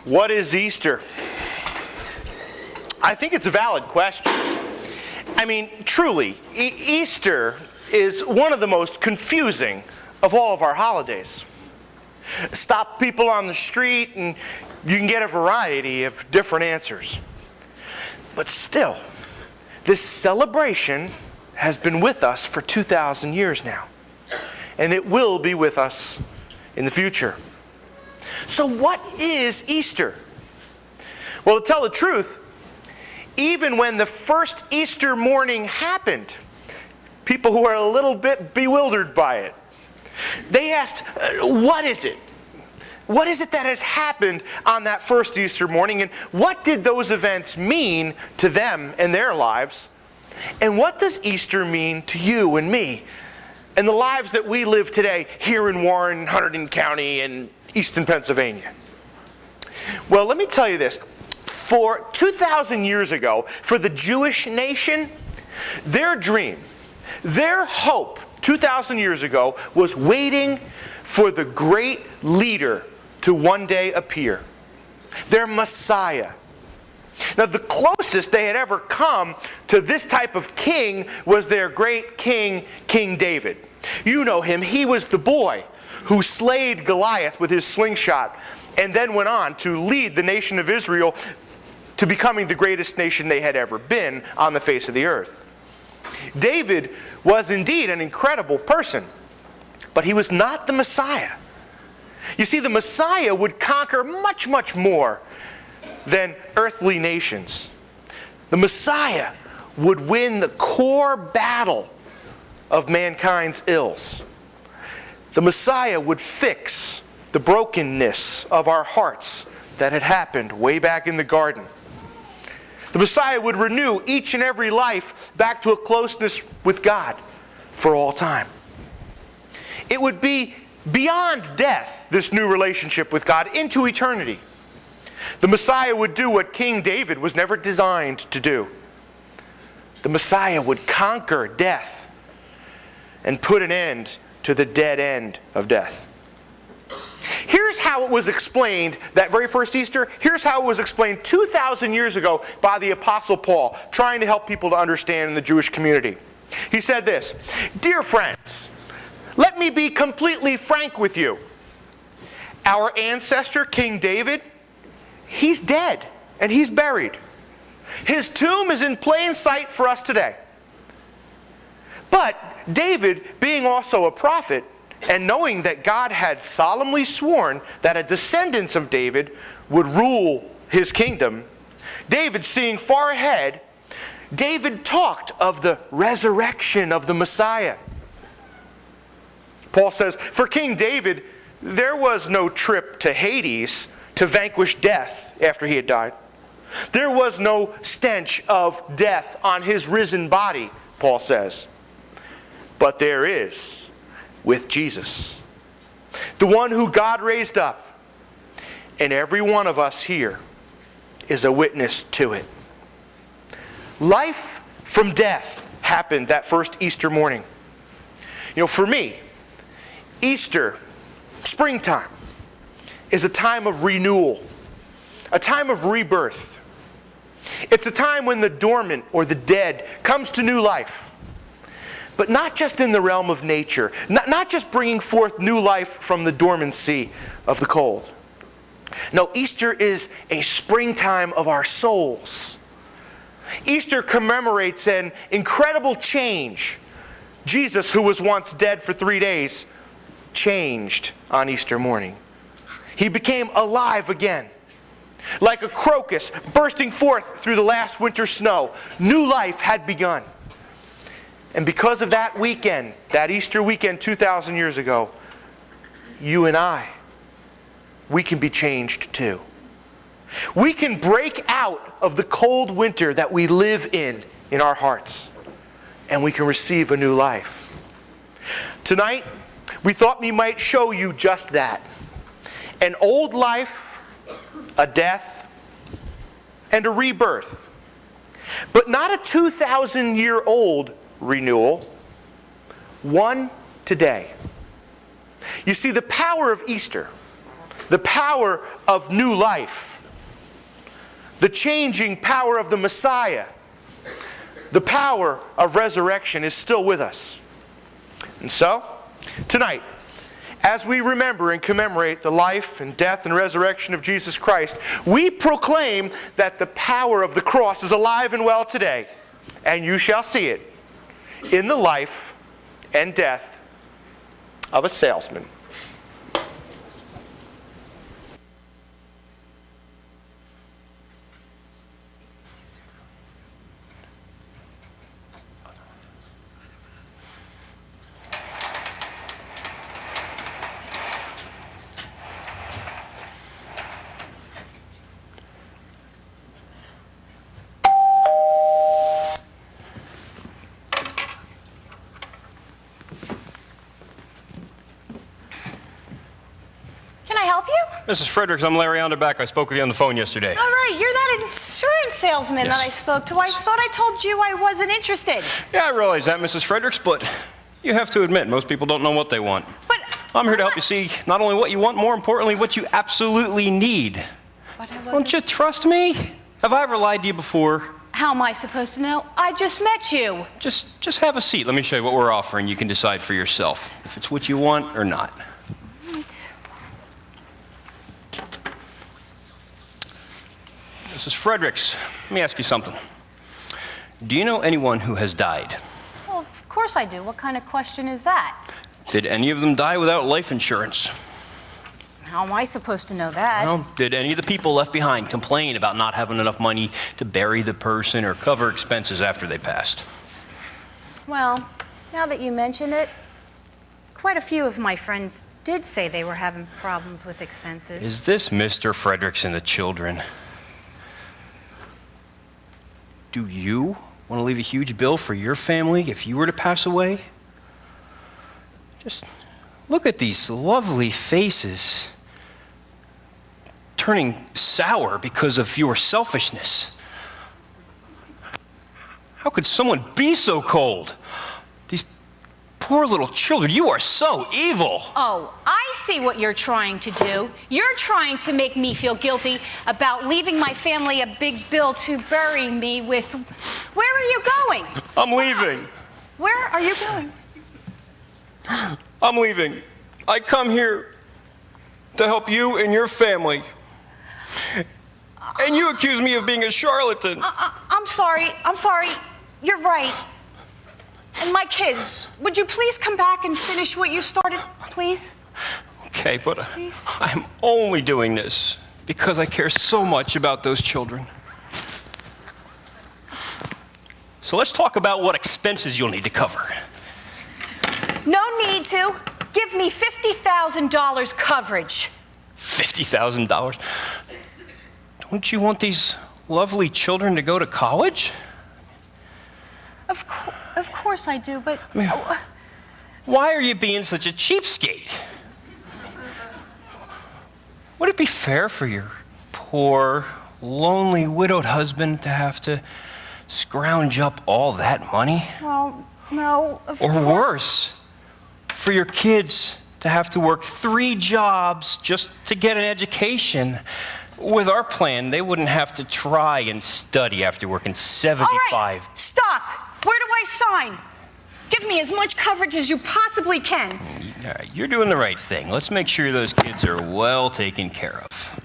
What is Easter? I think it's a valid question. I mean, truly, Easter is one of the most confusing of all of our holidays. Stop people on the street and you can get a variety of different answers. But still, this celebration has been with us for 2,000 years now. And it will be with us in the future. So what is Easter? Well, to tell the truth, even when the first Easter morning happened, people who are a little bit bewildered by it, they asked, what is it? What is it that has happened on that first Easter morning? And what did those events mean to them and their lives? And what does Easter mean to you and me and the lives that we live today here in Warren, Hunterdon County, and Easton, Pennsylvania? Well, let me tell you this. For 2,000 years ago, for the Jewish nation, their dream, their hope 2,000 years ago was waiting for the great leader to one day appear. Their Messiah. Now, the closest they had ever come to this type of king was their great king, King David. You know him. He was the boy who slayed Goliath with his slingshot and then went on to lead the nation of Israel to becoming the greatest nation they had ever been on the face of the earth. David was indeed an incredible person, but he was not the Messiah. You see, the Messiah would conquer much, much more than earthly nations. The Messiah would win the core battle of mankind's ills. The Messiah would fix the brokenness of our hearts that had happened way back in the garden. The Messiah would renew each and every life back to a closeness with God for all time. It would be beyond death, this new relationship with God, into eternity. The Messiah would do what King David was never designed to do. The Messiah would conquer death and put an end to the dead end of death. Here's how it was explained that very first Easter. Here's how it was explained 2,000 years ago by the Apostle Paul, trying to help people to understand in the Jewish community. He said this, "Dear friends, let me be completely frank with you. Our ancestor, King David, he's dead and he's buried. His tomb is in plain sight for us today. But David, being also a prophet, and knowing that God had solemnly sworn that a descendant of David would rule his kingdom, David, seeing far ahead, David talked of the resurrection of the Messiah." Paul says, "For King David, there was no trip to Hades to vanquish death after he had died. There was no stench of death on his risen body," Paul says. "But there is with Jesus, the one who God raised up, and every one of us here is a witness to it." Life from death happened that first Easter morning. You know, for me, Easter, springtime, is a time of renewal, a time of rebirth. It's a time when the dormant or the dead comes to new life. But not just in the realm of nature, not just bringing forth new life from the dormancy of the cold. No, Easter is a springtime of our souls. Easter commemorates an incredible change. Jesus, who was once dead for 3 days, changed on Easter morning. He became alive again. Like a crocus bursting forth through the last winter snow, new life had begun. And because of that weekend, that Easter weekend 2,000 years ago, you and I, we can be changed too. We can break out of the cold winter that we live in our hearts, and we can receive a new life. Tonight, we thought we might show you just that. An old life, a death, and a rebirth. But not a 2,000-year-old renewal, one today. You see, the power of Easter, the power of new life, the changing power of the Messiah, the power of resurrection is still with us. And so, tonight, as we remember and commemorate the life and death and resurrection of Jesus Christ, we proclaim that the power of the cross is alive and well today, and you shall see it in the life and death of a salesman. Mrs. Fredericks, I'm Larry Onderback. I spoke with you on the phone yesterday. All right, you're that insurance salesman that I spoke to. I thought I told you I wasn't interested. Yeah, I realize that, Mrs. Fredericks, but you have to admit, most people don't know what they want. But I'm here to help you see not only what you want, more importantly, what you absolutely need. Don't you trust me? Have I ever lied to you before? How am I supposed to know? I just met you. Just have a seat. Let me show you what we're offering. You can decide for yourself if it's what you want or not. Right. Mrs. Fredericks, let me ask you something. Do you know anyone who has died? Well, of course I do. What kind of question is that? Did any of them die without life insurance? How am I supposed to know that? Well, did any of the people left behind complain about not having enough money to bury the person or cover expenses after they passed? Well, now that you mention it, quite a few of my friends did say they were having problems with expenses. Is this Mr. Fredericks and the children? Do you want to leave a huge bill for your family if you were to pass away? Just look at these lovely faces turning sour because of your selfishness. How could someone be so cold? These poor little children, you are so evil. Oh, I see what you're trying to do. You're trying to make me feel guilty about leaving my family a big bill to bury me with. Where are you going? I'm leaving. Where are you going? I'm leaving. I come here to help you and your family. And you accuse me of being a charlatan. I'm sorry. You're right. And my kids, would you please come back and finish what you started, please? Okay, but Please? I'm only doing this because I care so much about those children. So let's talk about what expenses you'll need to cover. No need to. Give me $50,000 coverage. $50,000? Don't you want these lovely children to go to college? Of course I do, but... I mean, why are you being such a cheapskate? Would it be fair for your poor, lonely, widowed husband to have to scrounge up all that money? Well, no, of Or course. worse, for your kids to have to work 3 jobs just to get an education? With our plan, they wouldn't have to try and study after working 75. All right, stop. Where do I sign? Give me as much coverage as you possibly can. All right, you're doing the right thing. Let's make sure those kids are well taken care of.